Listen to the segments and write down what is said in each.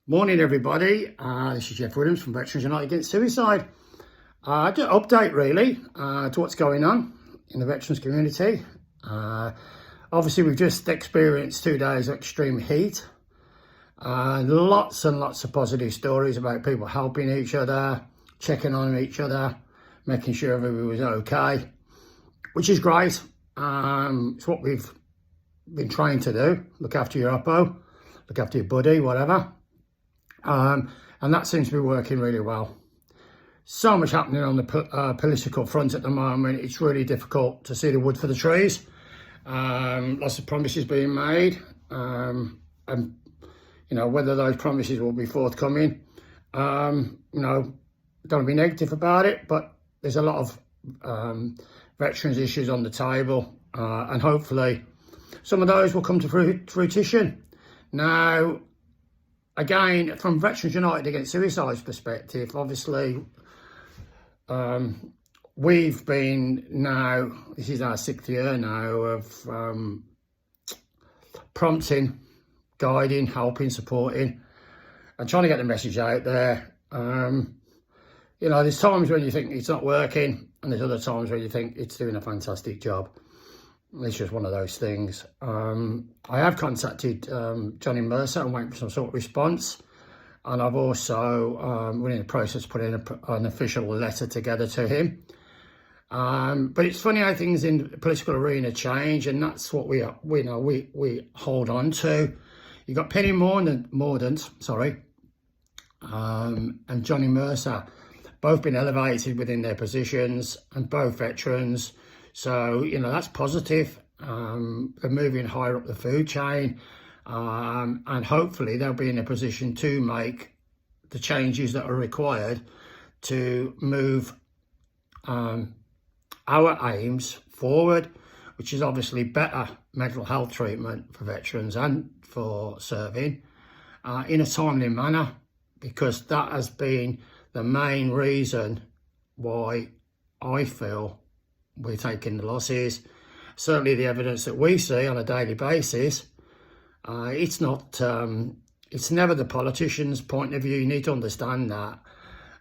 Morning everybody, this is Jeff Williams from Veterans United Against Suicide. Just an update really to what's going on in the veterans community. Obviously we've just experienced 2 days of extreme heat. Lots and lots of positive stories about people helping each other, checking on each other, making sure everybody was okay, which is great. It's what we've been trying to do, look after your oppo, look after your buddy, whatever. And that seems to be working really well. So much happening on the political front at the moment. It's really difficult to see the wood for the trees. Lots of promises being made, and you know whether those promises will be forthcoming. You know, don't be negative about it, but there's a lot of veterans issues on the table, and hopefully some of those will come to fruition. Now, again, from Veterans United Against Suicide's perspective, obviously, we've been now, this is our 6th year now of prompting, guiding, helping, supporting, and trying to get the message out there. You know, there's times when you think it's not working, and there's other times where you think it's doing a fantastic job. It's just one of those things. I have contacted Johnny Mercer and waiting for some sort of response. And I've also, we're in the process of putting an official letter together to him. But it's funny how things in the political arena change, and that's what we hold on to. You've got Penny Mordaunt, and Johnny Mercer, both been elevated within their positions, and both veterans. So, you know, that's positive. They're moving higher up the food chain, and hopefully they'll be in a position to make the changes that are required to move our aims forward, which is obviously better mental health treatment for veterans and for serving in a timely manner, because that has been the main reason why I feel we're taking the losses. Certainly the evidence that we see on a daily basis, it's never the politician's point of view. You need to understand that.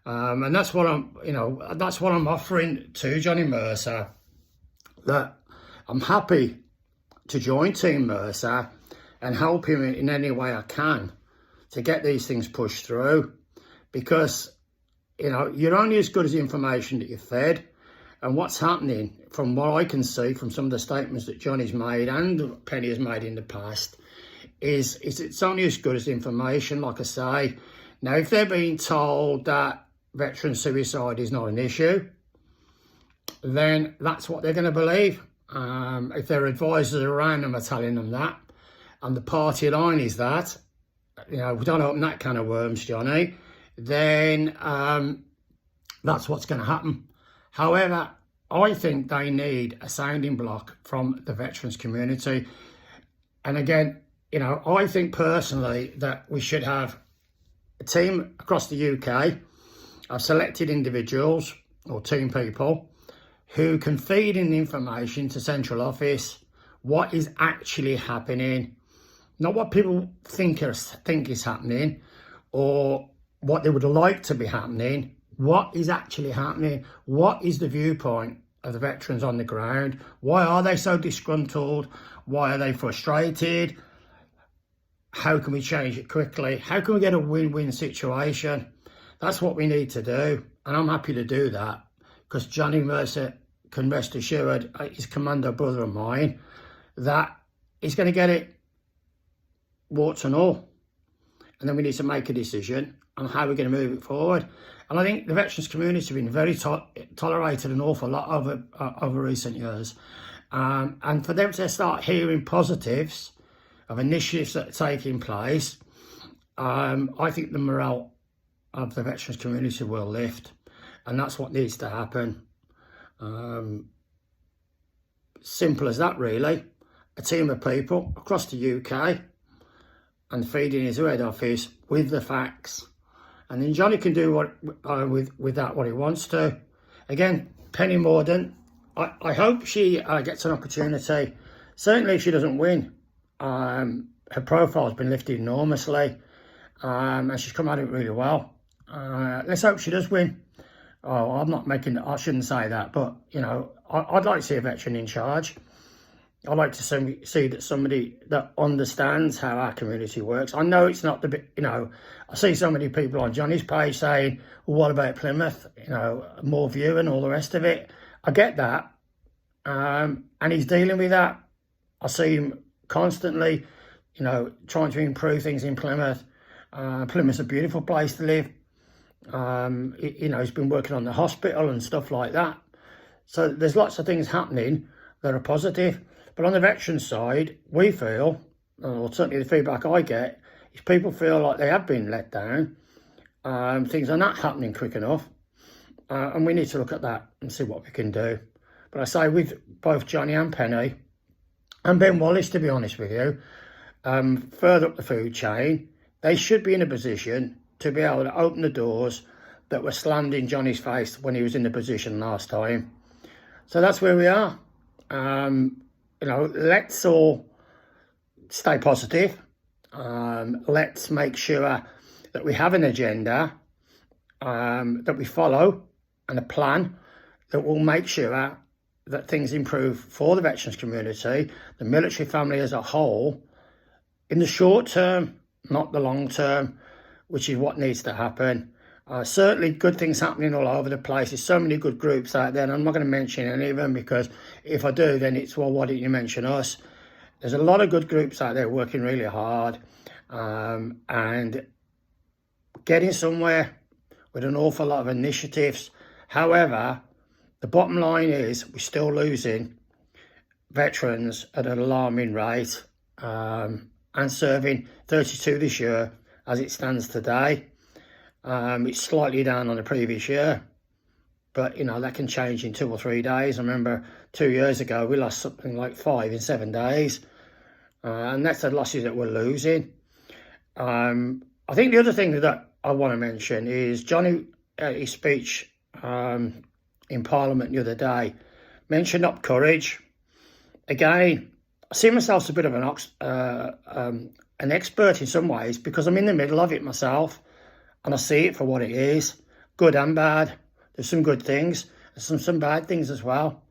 And that's what I'm offering to Johnny Mercer, that I'm happy to join Team Mercer and help him in any way I can to get these things pushed through, because, you know, you're only as good as the information that you're fed. And what's happening, from what I can see from some of the statements that Johnny's made and Penny has made in the past, is it's only as good as the information, like I say. Now, if they're being told that veteran suicide is not an issue, then that's what they're going to believe. If their advisors around them are telling them that, and the party line is that, you know, we don't open that can of worms, Johnny, then that's what's going to happen. However, I think they need a sounding block from the veterans community. And again, you know, I think personally that we should have a team across the UK of selected individuals or team people who can feed in the information to central office, what is actually happening, not what people think is happening or what they would like to be happening. What is actually happening? What is the viewpoint of the veterans on the ground? Why are they so disgruntled? Why are they frustrated? How can we change it quickly? How can we get a win-win situation? That's what we need to do. And I'm happy to do that, because Johnny Mercer can rest assured, his commando brother of mine, that he's going to get it warts and all. And then we need to make a decision on how we're going to move it forward. And I think the veterans community has been very tolerated an awful lot over recent years. And for them to start hearing positives of initiatives that are taking place, I think the morale of the veterans community will lift. And that's what needs to happen. Simple as that, really. A team of people across the UK and feeding his head office with the facts. And then Johnny can do with that what he wants to. Again, Penny Mordaunt, I hope she gets an opportunity. Certainly if she doesn't win, her profile's been lifted enormously. and she's come at it really well. Let's hope she does win. Oh, I shouldn't say that, but, you know, I'd like to see a veteran in charge. I'd like to see that somebody that understands how our community works. I know it's not you know, I see so many people on Johnny's page saying, well, what about Plymouth? You know, more view and all the rest of it. I get that. And he's dealing with that. I see him constantly, you know, trying to improve things in Plymouth. Plymouth's a beautiful place to live. You know, he's been working on the hospital and stuff like that. So there's lots of things happening that are positive. But on the veteran side, we feel, or certainly the feedback I get, is people feel like they have been let down. Things are not happening quick enough. And we need to look at that and see what we can do. But I say with both Johnny and Penny, and Ben Wallace, to be honest with you, further up the food chain, they should be in a position to be able to open the doors that were slammed in Johnny's face when he was in the position last time. So that's where we are. You know, let's all stay positive. Let's make sure that we have an agenda that we follow and a plan that will make sure that things improve for the veterans community, the military family as a whole, in the short term, not the long term, which is what needs to happen. Certainly good things happening all over the place. There's so many good groups out there, and I'm not going to mention any of them, because if I do, then it's, well, why didn't you mention us? There's a lot of good groups out there working really hard and getting somewhere with an awful lot of initiatives. However, the bottom line is we're still losing veterans at an alarming rate, and serving 32 this year as it stands today. It's slightly down on the previous year, but, you know, that can change in 2 or 3 days. I remember 2 years ago, we lost something like 5 in 7 days. And that's the losses that we're losing. I think the other thing that I want to mention is Johnny, his speech in Parliament the other day, mentioned up courage. Again, I see myself as a bit of an expert in some ways, because I'm in the middle of it myself. And I see it for what it is, good and bad. There's some good things, there's some bad things as well.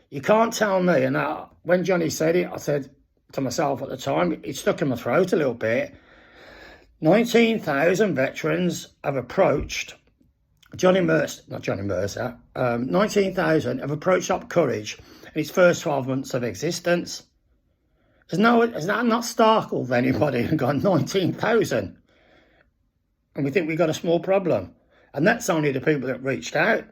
You can't tell me, and when Johnny said it, I said to myself at the time, it stuck in my throat a little bit. 19,000 veterans have approached 19,000 have approached Up Courage in its first 12 months of existence. Has that not startled anybody and gone 19,000? And we think we've got a small problem. And that's only the people that reached out.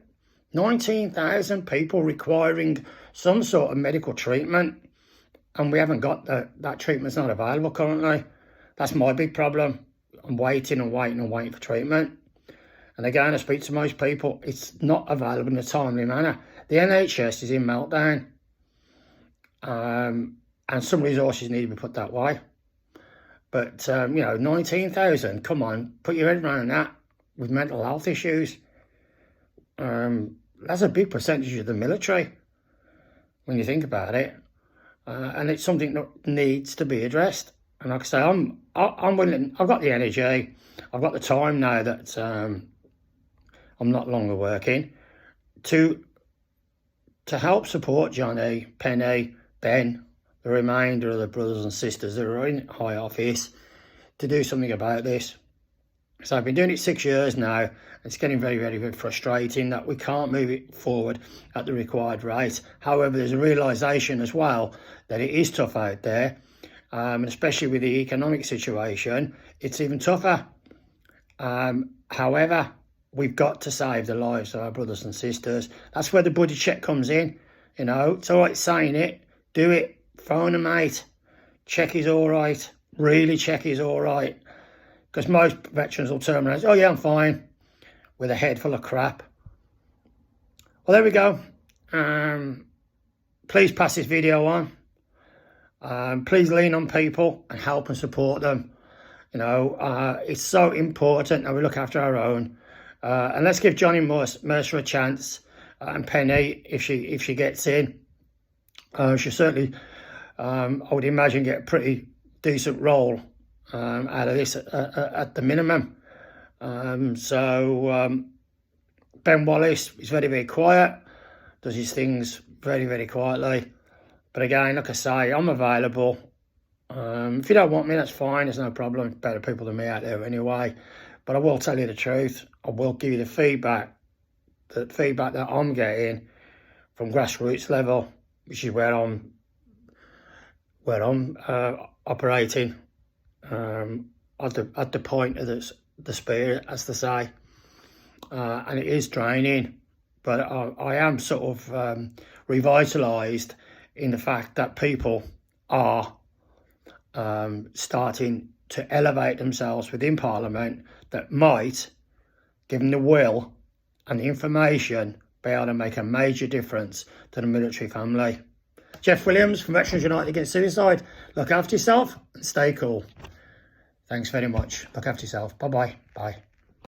19,000 people requiring some sort of medical treatment, and we haven't got that treatment's not available currently. That's my big problem. I'm waiting and waiting and waiting for treatment. And again, I speak to most people, it's not available in a timely manner. The NHS is in meltdown. And some resources need to be put that way. But, you know, 19,000, come on, put your head around that with mental health issues. That's a big percentage of the military when you think about it. And it's something that needs to be addressed. And like I say, I'm willing, I've got the energy, I've got the time now that I'm not longer working, to help support Johnny, Penny, Ben, the remainder of the brothers and sisters that are in high office, to do something about this. So I've been doing it 6 years now. It's getting very, very, very frustrating that we can't move it forward at the required rate. However, there's a realisation as well that it is tough out there, and especially with the economic situation, it's even tougher. However, we've got to save the lives of our brothers and sisters. That's where the budget check comes in. You know, it's all right saying it, do it. Phone a mate, check is all right, really check is all right. Because most veterans will turn around and say, oh yeah, I'm fine, with a head full of crap. Well, there we go. Please pass this video on. Please lean on people and help and support them. You know, it's so important that we look after our own. And let's give Johnny Mercer a chance, and Penny, if she gets in. She'll certainly, I would imagine, get a pretty decent role out of this at the minimum. Ben Wallace is very, very quiet, does his things very, very quietly. But again, like I say, I'm available. If you don't want me, that's fine. There's no problem. Better people than me out there anyway. But I will tell you the truth. I will give you the feedback that I'm getting from grassroots level, which is where I'm operating at the point of the spear, as they say. And it is draining, but I am sort of revitalised in the fact that people are starting to elevate themselves within Parliament that might, given the will and the information, be able to make a major difference to the military family. Jeff Williams from Veterans United Against Suicide. Look after yourself and stay cool. Thanks very much. Look after yourself. Bye-bye. Bye.